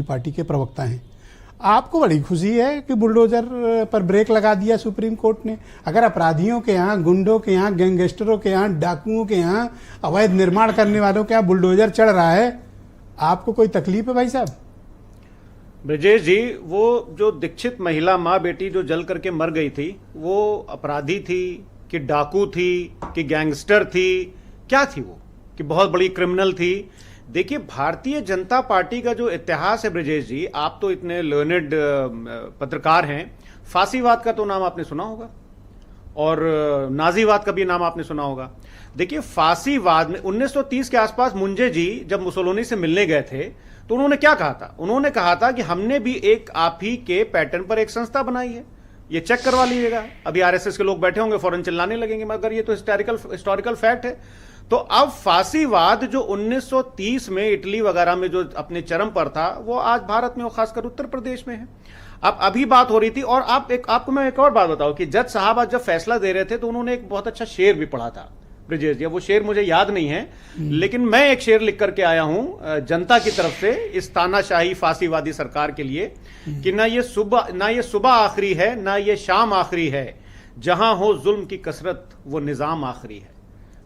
Party के प्रवक्ता हैं। आपको बड़ी खुशी है कि बुलडोजर पर ब्रेक लगा दिया सुप्रीम कोर्ट ने। अगर अपराधियों के यहाँ, गुंडों के यहाँ, गैंगस्टरों के यहाँ, डाकुओं के यहाँ, अवैध निर्माण करने वालों के यहाँ बुलडोजर चढ़ रहा है, आपको कोई तकलीफ है भाई साहब? ब्रजेश जी, वो जो दीक्षित महिला माँ बेटी जो जल करके मर गई थी, वो अपराधी थी कि डाकू थी कि गैंगस्टर थी, क्या थी वो? कि बहुत बड़ी क्रिमिनल थी? देखिए, भारतीय जनता पार्टी का जो इतिहास है ब्रजेश जी, आप तो इतने लर्नेड पत्रकार हैं, फांसीवाद का तो नाम आपने सुना होगा और नाजीवाद का भी नाम आपने सुना होगा। देखिए, फांसीवाद में 1930 के आसपास मुंजे जी जब मुसोलिनी से मिलने गए थे तो उन्होंने क्या कहा था? उन्होंने कहा था कि हमने भी एक आप ही के पैटर्न पर एक संस्था बनाई है, ये चेक करवा लीजिएगा। अभी आरएसएस के लोग बैठे होंगे, फौरन चिल्लाने लगेंगे, मगर ये तो हिस्टोरिकल फैक्ट है। तो अब फांसीवाद जो 1930 में इटली वगैरह में जो अपने चरम पर था, वो आज भारत में और खासकर उत्तर प्रदेश में है। अब अभी बात हो रही थी, और आपको मैं एक और बात बताऊं कि जज साहब आज जब फैसला दे रहे थे तो उन्होंने एक बहुत अच्छा शेर भी पढ़ा था ब्रजेश जी। वो शेर मुझे याद नहीं है, लेकिन मैं एक शेर लिख करके आया हूं जनता की तरफ से इस तानाशाही फांसीवादी सरकार के लिए कि ना ये सुबह आखिरी है, ना ये शाम आखिरी है, जहां हो जुल्म की कसरत वो निजाम आखिरी है।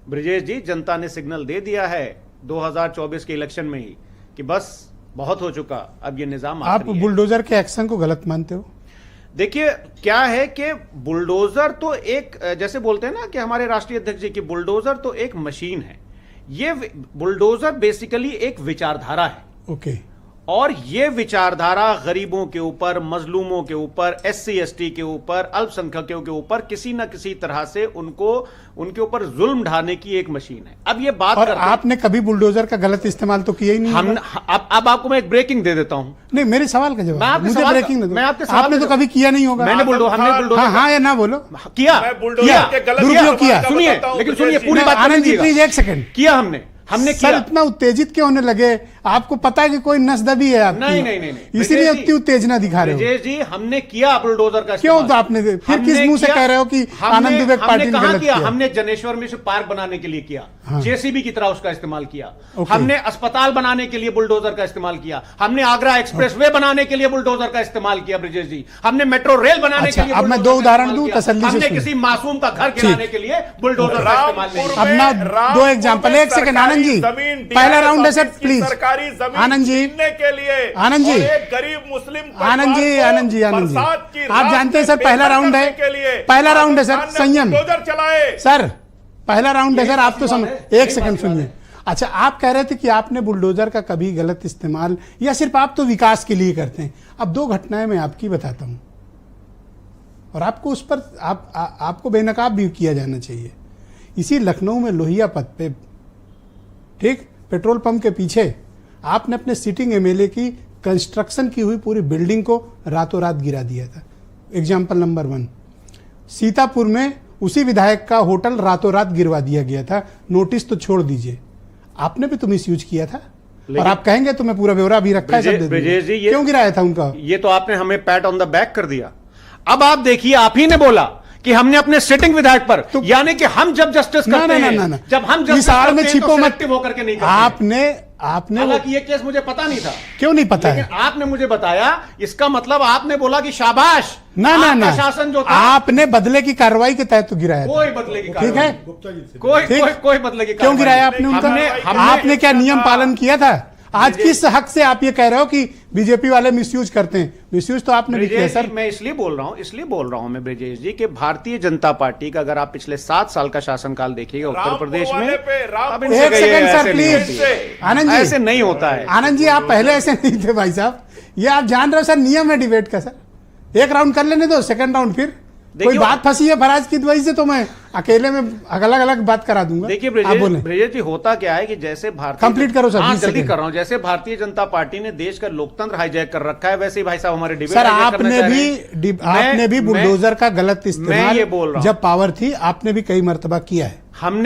ब्रजेश जी, जनता ने सिग्नल दे दिया है 2024 के इलेक्शन में ही कि बस बहुत हो चुका, अब ये निजाम आप बुलडोजर के एक्शन को गलत मानते हो? देखिए, क्या है कि बुलडोजर तो एक, जैसे बोलते हैं ना कि हमारे राष्ट्रीय अध्यक्ष जी की, बुलडोजर तो एक मशीन है। ये बुलडोजर बेसिकली एक विचारधारा है। ओके। और ये विचारधारा गरीबों के ऊपर, मजलूमों के ऊपर, एससी एसटी के ऊपर, अल्पसंख्यकों के ऊपर किसी न किसी तरह से उनके ऊपर जुल्म ढाने की एक मशीन है। अब ये बात और आपने कभी बुलडोजर का गलत इस्तेमाल तो किया ही नहीं। अब आपको मैं एक ब्रेकिंग दे देता हूं। नहीं, मेरे सवाल का जवाब मुझे ब्रेकिंग मैं आपके सवाल आपने तो कभी किया नहीं होगा। हमने बुलडोजर हाँ या ना बोलो। किया, दुरुपयोग किया। सुनिए, लेकिन सुनिए पूरी बात। आनंद जी प्लीज एक सेकंड। किया हमने सर, इतना उत्तेजित क्यों होने लगे? आपको पता है कि कोई नसदबी है आपकी? नहीं, इसीलिए उतनी उत्तेजना दिखा रहे हो। ब्रजेश जी, हमने किया बुलडोजर का क्यों? तो आपने फिर किस मुंह से कह रहे हो कि आनंद विवेक पार्टी ने गलत किया? हमने जनेश्वर में पार्क बनाने के लिए किया, जेसीबी की तरह उसका इस्तेमाल किया। हमने अस्पताल बनाने के लिए बुलडोजर का इस्तेमाल किया। हमने आगरा एक्सप्रेसवे बनाने के लिए बुलडोजर का इस्तेमाल किया ब्रजेश जी। हमने मेट्रो रेल बनाने के लिए। अब मैं दो उदाहरण दूं तसल्ली से। हमने किसी मासूम का घर गिराने के लिए बुलडोजर का इस्तेमाल नहीं किया। अब ना दो एग्जाम्पल। एक सेकंड आनंद जी, पहला राउंड है सर, प्लीज। सरकारी आनंद जी, के लिए आनंद जी, एक गरीब मुस्लिम आनंद जी, आप जानते हैं सर, पहला राउंड है, पहला राउंड है सर, संयम सर, पहला राउंड है सर, आप तो समझ। एक सेकंड सुनिए। अच्छा, आप कह रहे थे कि आपने बुलडोजर का कभी गलत इस्तेमाल, या सिर्फ आप तो विकास के लिए करते हैं। अब दो घटनाएं मैं आपकी बताता हूं और आपको उस पर आपको बेनकाब भी किया जाना चाहिए। इसी लखनऊ में लोहिया पथ पे, ठीक, पेट्रोल पंप के पीछे आपने अपने सिटिंग एमएलए की कंस्ट्रक्शन की हुई पूरी बिल्डिंग को रातों रात गिरा दिया था। Example number 1। सीतापुर में उसी विधायक का होटल रातों रात गिरवा दिया गया था। नोटिस तो छोड़ दीजिए, आपने भी तो मिसयूज किया था। और आप कहेंगे तो मैं पूरा ब्यौरा भी रखा है, सब ब्रजेश जी, क्यों गिराया था उनका? ये तो आपने हमें पैट ऑन द बैक कर दिया। अब आप देखिए, आप ही ने बोला कि हमने अपने सिटिंग विधायक पर, तो यानी कि हम जब जस्टिस करते हैं, जब हम जस्टिस करते हैं तो सिलेक्टिव होकर के नहीं करते। आपने हालांकि ये केस मुझे पता नहीं था। क्यों नहीं पता है? आपने मुझे बताया, इसका मतलब आपने बोला कि शाबाश, ना शासन जो था, आपने बदले की कार्रवाई के तहत तो गिराया। कोई बदले की, ठीक है, कोई बदले की। क्यों गिराया आपने उनका? आपने क्या नियम पालन किया था? आज किस हक से आप ये कह रहे हो कि बीजेपी वाले मिसयूज करते हैं? मिसयूज तो आपने भी किया सर। मैं इसलिए बोल रहा हूं मैं ब्रजेश जी कि भारतीय जनता पार्टी का अगर आप पिछले 7 साल का शासनकाल देखिएगा उत्तर प्रदेश में, एक second sir please. Anand ji, ऐसे नहीं होता है। आनंद जी, आप पहले ऐसे नहीं थे भाई साहब। ये आप जान रहे हो सर, नियम है डिबेट का सर। एक राउंड कर लेने दो, सेकंड राउंड फिर कोई बात फंसी है फराज की वजह से तो मैं अकेले में अलग अलग बात करा दूंगा। देखिए ब्रजेश जी, होता क्या है कि जैसे भारतीय, कंप्लीट करो सर, जल्दी कर रहा हूं। जैसे भारतीय जनता पार्टी ने देश का लोकतंत्र हाईजैक कर रखा है, वैसे ही भाई साहब हमारे डिबेट सर, आपने भी बुलडोजर का गलत इस्तेमाल जब पावर थी, आपने भी कई मर्तबा किया है। हम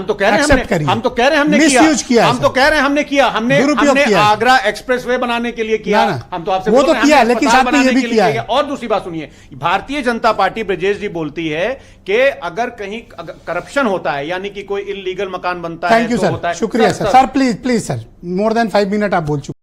तो कह रहे हैं हमने किया। हम तो कह रहे हैं हमने किया। हमने आगरा एक्सप्रेसवे बनाने के लिए किया। हम तो आपसे वो तो किया, लेकिन साथ में ये भी किया है। और दूसरी बात सुनिए, भारतीय जनता पार्टी ब्रजेश जी बोलती है कि अगर कहीं करप्शन होता है, यानी कि कोई इलीगल मकान बनता है, थैंक यू सर, शुक्रिया sir. Please sir, more than 5 minute आप बोल चुके।